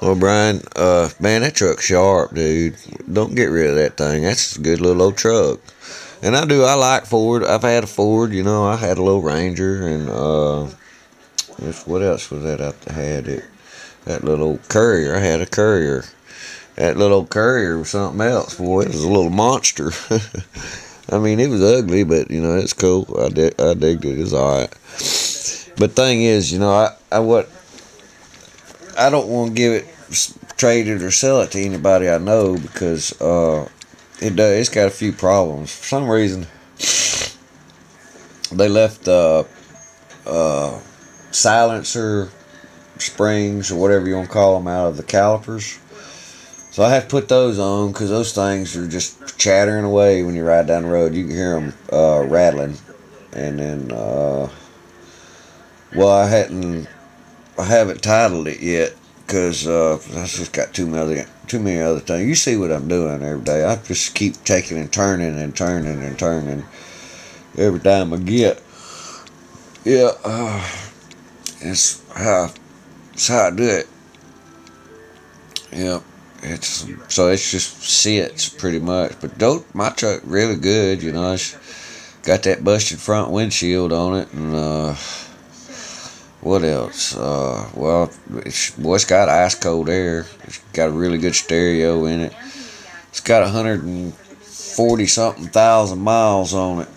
Well, Brian, man, that truck's sharp, dude. Don't get rid of that thing. That's a good little old truck. And I like Ford. I've had a Ford, I had a little Ranger, and what else was that I had? That little old Courier. I had a Courier. That little old Courier was something else, boy. It was a little monster. I mean, it was ugly, but, it's cool. I digged it. It's alright. But thing is, I don't want to give it, trade it or sell it to anybody I know because it's got a few problems. For some reason, they left silencer springs or whatever you want to call them out of the calipers. So I have to put those on because those things are just chattering away when you ride down the road. You can hear them rattling. And then, well, I haven't titled it yet because I just got too many other things. You see what I'm doing every day. I just keep taking and turning and turning and turning every time I get. Yeah, it's how I do it. Yeah, it's just sits pretty much. But my truck really good. It's got that busted front windshield on it, and what else? Well, it's got ice cold air. It's got a really good stereo in it. It's got 140 something thousand miles on it.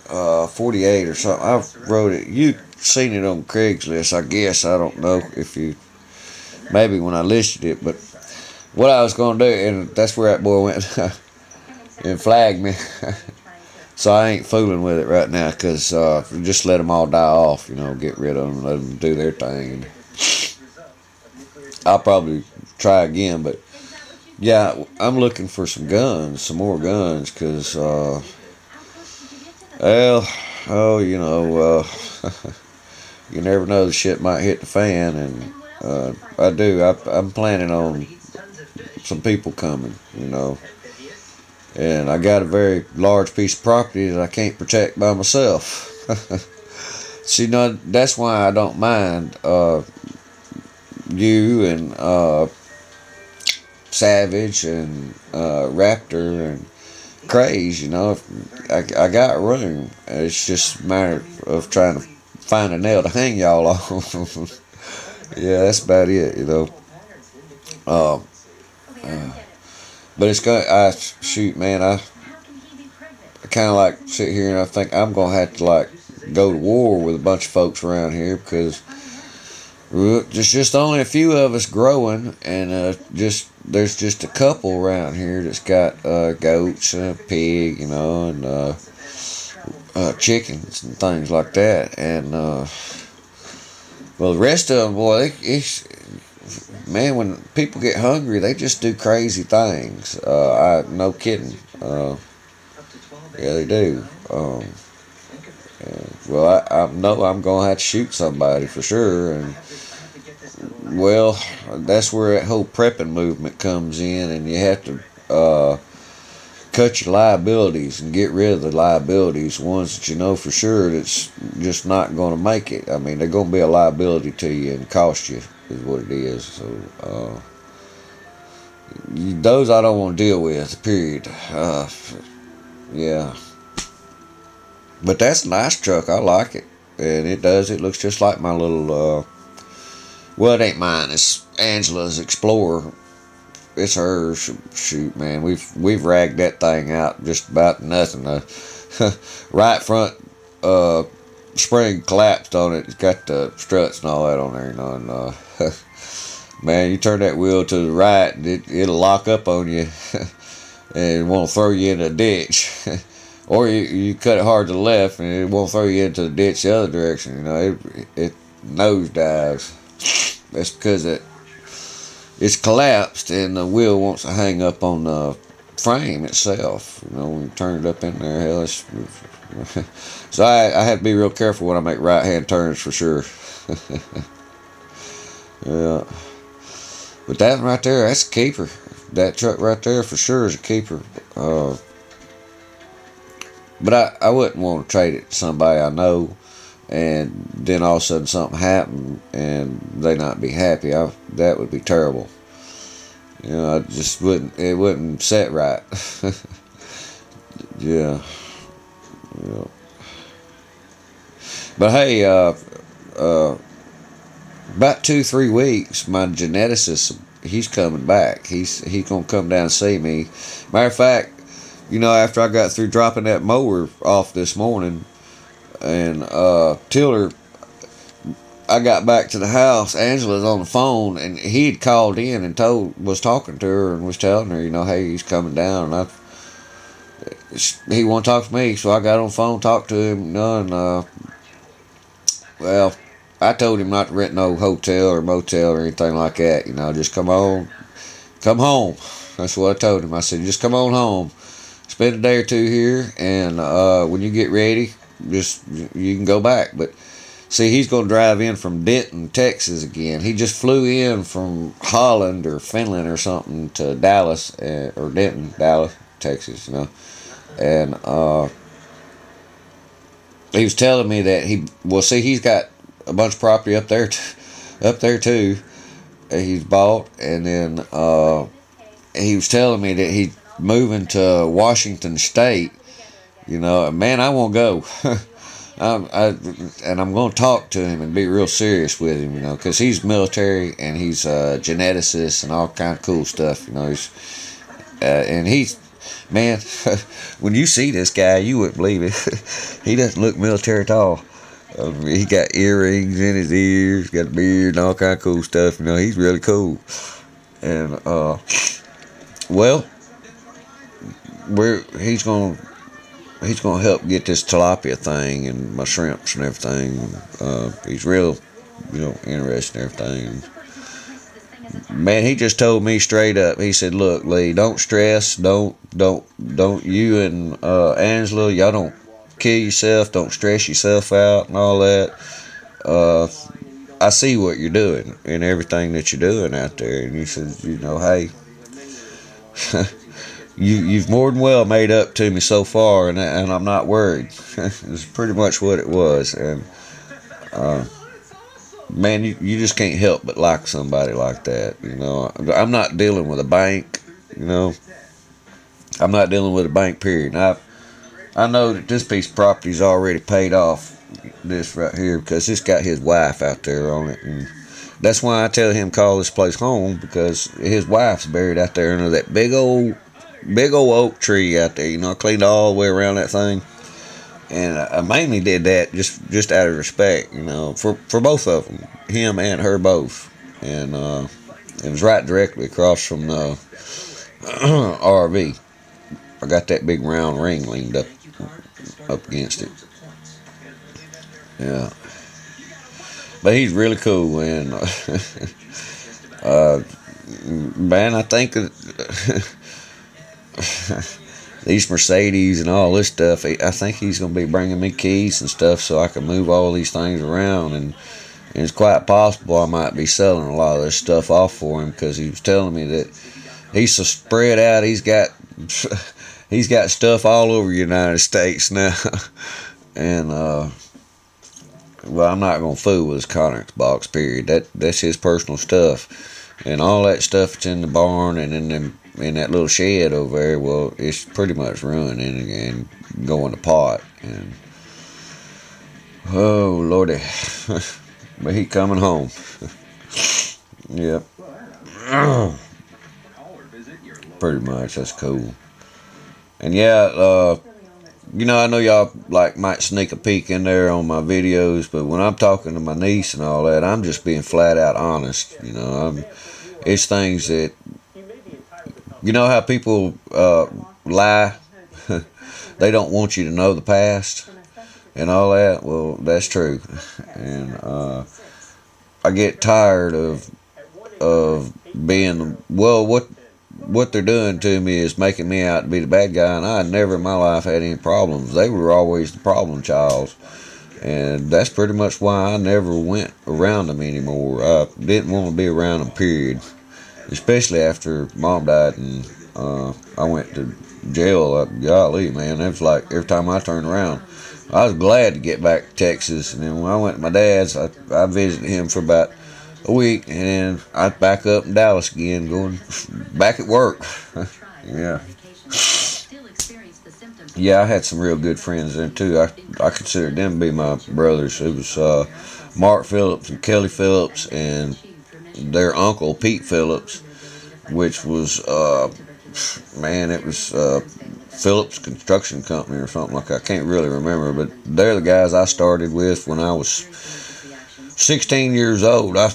48 or something. I've wrote it. You've seen it on Craigslist, I guess. I don't know if you, maybe when I listed it, but what I was going to do, and that's where that boy went and flagged me. So I ain't fooling with it right now because just let them all die off, get rid of them, let them do their thing. I'll probably try again, but yeah, I'm looking for some more guns, because, well, oh, you never know, the shit might hit the fan, and I'm planning on some people coming, and I got a very large piece of property that I can't protect by myself. See, that's why I don't mind you and Savage and Raptor and Craze. I got room. It's just a matter of trying to find a nail to hang y'all on. Yeah, that's about it. But it's going. Shoot, man. I kind of like sit here and I think I'm gonna have to go to war with a bunch of folks around here because there's just only a few of us growing, and there's just a couple around here that's got goats and a pig, and chickens and things like that, and well, the rest of them, boy, man, when people get hungry, they just do crazy things. No kidding. Yeah, they do. Well, I know I'm gonna have to shoot somebody for sure, and well, that's where that whole prepping movement comes in, and you have to cut your liabilities and get rid of the liabilities, ones that you know for sure that's just not going to make it. I mean, they're going to be a liability to you and cost you, is what it is. So those I don't want to deal with, period. Yeah, but that's a nice truck. I like it, and it looks just like my little well, it ain't mine, it's Angela's Explorer. It's hers. Shoot, man, we've ragged that thing out just about nothing. Right front spring collapsed on it. It's got the struts and all that on there, and man, you turn that wheel to the right, and it'll lock up on you and won't throw you in a ditch. Or you cut it hard to the left, and it won't throw you into the ditch the other direction. It nosedives. That's because it's collapsed, and the wheel wants to hang up on the frame itself. When you turn it up in there, hell, so I have to be real careful when I make right-hand turns for sure. Yeah, but that right there, that's a keeper. That truck right there for sure is a keeper. But I wouldn't want to trade it to somebody I know, and then all of a sudden something happened and they not be happy. That would be terrible. You know, I just it wouldn't set right. Yeah. Yeah. But hey, about 2-3 weeks, my geneticist, he's coming back. He's gonna come down and see me. Matter of fact, you know, after I got through dropping that mower off this morning and tiller, I got back to the house. Angela's on the phone, and he had called in and was talking to her and was telling her, you know, hey, he's coming down. And he want to talk to me, so I got on the phone, talked to him, you know, and well, I told him not to rent no hotel or motel or anything like that. You know, just come home. That's what I told him. I said, just come on home, spend a day or two here, and when you get ready, you can go back. But see, he's going to drive in from Denton, Texas again. He just flew in from Holland or Finland or something to Dallas, or Denton, Dallas, Texas, you know. And he was telling me that he's got a bunch of property up there too. He's bought, and then he was telling me that he's moving to Washington State. You know, man, I won't go. I'm going to talk to him and be real serious with him, you know, because he's military and he's a geneticist and all kind of cool stuff, you know. Man, when you see this guy, you wouldn't believe it. He doesn't look military at all. He got earrings in his ears, got a beard and all kind of cool stuff. You know, he's really cool. And well, he's gonna help get this tilapia thing and my shrimps and everything. He's real, you know, interested in everything. Man, he just told me straight up. He said, "Look, Lee, don't stress. Don't you and Angela, y'all don't kill yourself. Don't stress yourself out and all that. I see what you're doing and everything that you're doing out there." And he said, "You know, hey, you've more than well made up to me so far, and I'm not worried." It's pretty much what it was. And man, you just can't help but like somebody like that. You know, I'm not dealing with a bank. You know, I'm not dealing with a bank, period. And I know that this piece of property's already paid off, this right here, because it's got his wife out there on it. And that's why I tell him call this place home, because his wife's buried out there under that big old oak tree out there. You know, I cleaned all the way around that thing. And I mainly did that just out of respect, you know, for both of them, him and her both. And it was right directly across from the RV. I got that big round ring leaned up against it. Yeah. But he's really cool. And man, I think these Mercedes and all this stuff, I think he's going to be bringing me keys and stuff so I can move all these things around. And it's quite possible I might be selling a lot of this stuff off for him, because he was telling me that he's so spread out. He's got stuff all over the United States now. And well, I'm not going to fool with his Conex box, period. That's his personal stuff. And all that stuff that's in the barn and in that little shed over there, well, it's pretty much ruined and going to pot. And oh Lordy, but he coming home. Yep. Pretty much. That's cool. And yeah, you know, I know y'all might sneak a peek in there on my videos, but when I'm talking to my niece and all that, I'm just being flat out honest. You know, it's things that, you know how people lie? They don't want you to know the past and all that. Well, that's true. And I get tired of being, well, what they're doing to me is making me out to be the bad guy, and I never in my life had any problems. They were always the problem child. And that's pretty much why I never went around them anymore. I didn't want to be around them, period. Especially after Mom died and I went to jail. Golly, man, it was like every time I turned around, I was glad to get back to Texas. And then when I went to my dad's, I visited him for about a week, and I'd back up in Dallas again, going back at work. Yeah. Yeah, I had some real good friends then too. I considered them to be my brothers. It was Mark Phillips and Kelly Phillips and their uncle Pete Phillips, which was man, it was Phillips Construction Company or something like that. I can't really remember, but they're the guys I started with when I was 16 years old. I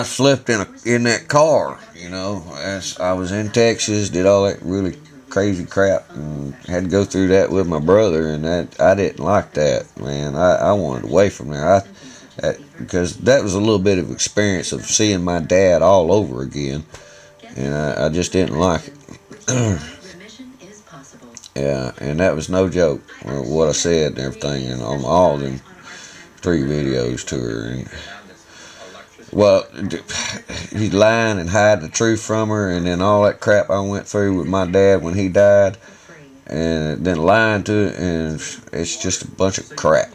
slept in that car, you know, as I was in Texas, did all that really crazy crap, and had to go through that with my brother, and that I didn't like that, man. I wanted away from there. Because that was a little bit of experience of seeing my dad all over again, and I just didn't like it. Yeah, and that was no joke, what I said and everything, and on all them 3 videos to her. And, well, he's lying and hiding the truth from her, and then all that crap I went through with my dad when he died, and then lying to it, and it's just a bunch of crap.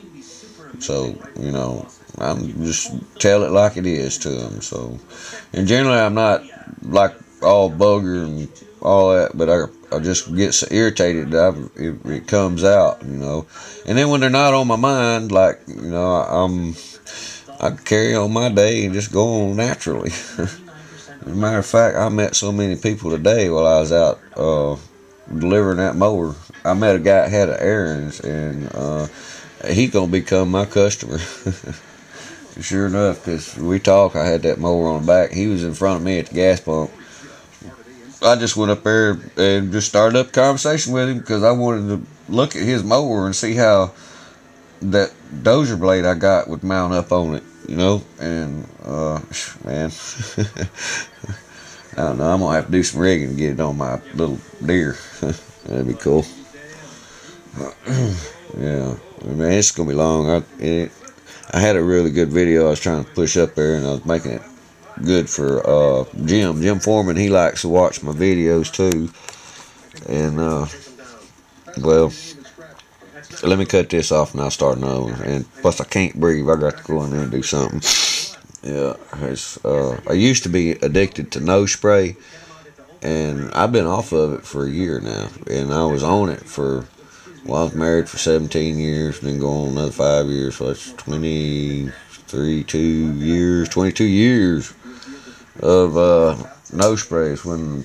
So, you know, I'm just tell it like it is to him. So, and generally I'm not like all bugger and all that, but I just get so irritated that it comes out, you know. And then when they're not on my mind, like, you know, I carry on my day and just go on naturally. As a matter of fact, I met so many people today while I was out delivering that mower. I met a guy that had errands, and he's gonna become my customer. Sure enough, because we talk, I had that mower on the back. He was in front of me at the gas pump. I just went up there and just started up a conversation with him because I wanted to look at his mower and see how that dozer blade I got would mount up on it, you know. And man, I don't know. I'm gonna have to do some rigging to get it on my little deer. That'd be cool. Yeah, man, it's gonna be long. I had a really good video I was trying to push up there, and I was making it good for Jim Foreman. He likes to watch my videos too. And well, let me cut this off and I'll start another one. And plus I can't breathe. I got to go in there and do something. Yeah, I used to be addicted to nose spray, and I've been off of it for a year now. And I was on it for, well, I was married for 17 years, and then go on another 5 years. So that's 22 years of nose sprays. When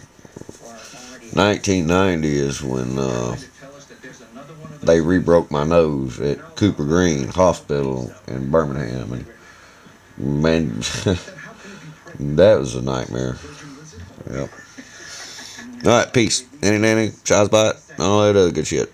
1990 is when they re-broke my nose at Cooper Green Hospital in Birmingham, and man, that was a nightmare. Yep. All right, peace. Nanny, Shazbot, all that other good shit.